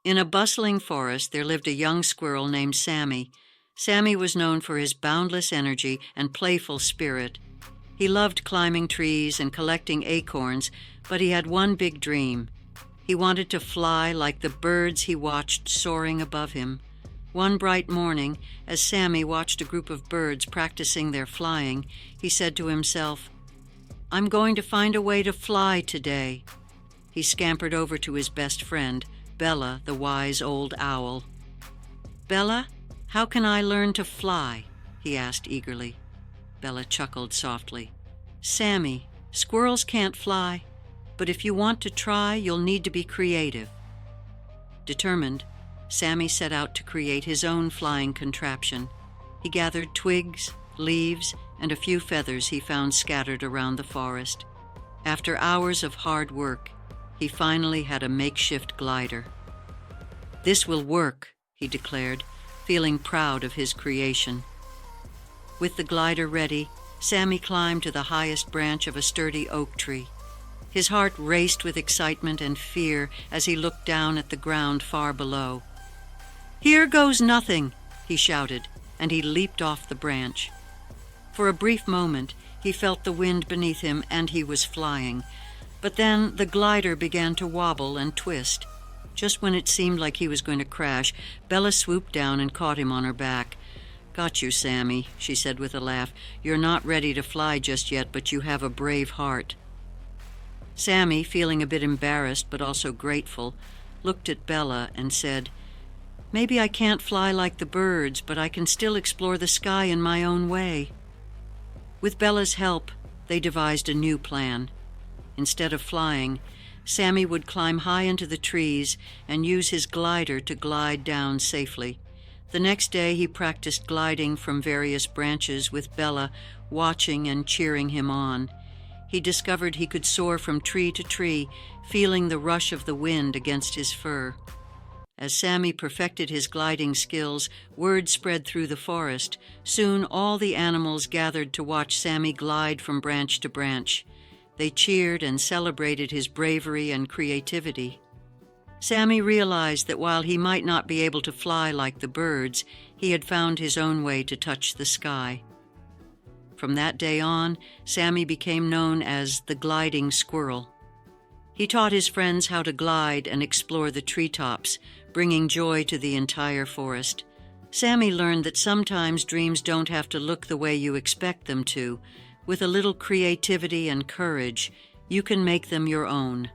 In a bustling forest, there lived a young squirrel named Sammy. Sammy was known for his boundless energy and playful spirit. He loved climbing trees and collecting acorns, but he had one big dream. He wanted to fly like the birds he watched soaring above him. One bright morning, as Sammy watched a group of birds practicing their flying, he said to himself, "I'm going to find a way to fly today." He scampered over to his best friend, Bella, the wise old owl. "Bella, how can I learn to fly?" he asked eagerly. Bella chuckled softly. "Sammy, squirrels can't fly, but if you want to try, you'll need to be creative." Determined, Sammy set out to create his own flying contraption. He gathered twigs, leaves, and a few feathers he found scattered around the forest. After hours of hard work, he finally had a makeshift glider. "This will work," he declared, feeling proud of his creation. With the glider ready, Sammy climbed to the highest branch of a sturdy oak tree. His heart raced with excitement and fear as he looked down at the ground far below. "Here goes nothing!" he shouted, and he leaped off the branch. For a brief moment, he felt the wind beneath him and he was flying. But then the glider began to wobble and twist. Just when it seemed like he was going to crash, Bella swooped down and caught him on her back. "Got you, Sammy," she said with a laugh. "You're not ready to fly just yet, but you have a brave heart." Sammy, feeling a bit embarrassed but also grateful, looked at Bella and said, "Maybe I can't fly like the birds, but I can still explore the sky in my own way." With Bella's help, they devised a new plan. Instead of flying, Sammy would climb high into the trees and use his glider to glide down safely. The next day he practiced gliding from various branches with Bella watching and cheering him on. He discovered he could soar from tree to tree, feeling the rush of the wind against his fur. As Sammy perfected his gliding skills, word spread through the forest. Soon all the animals gathered to watch Sammy glide from branch to branch. They cheered and celebrated his bravery and creativity. Sammy realized that while he might not be able to fly like the birds, he had found his own way to touch the sky. From that day on, Sammy became known as the gliding squirrel. He taught his friends how to glide and explore the treetops, bringing joy to the entire forest. Sammy learned that sometimes dreams don't have to look the way you expect them to. With a little creativity and courage, you can make them your own.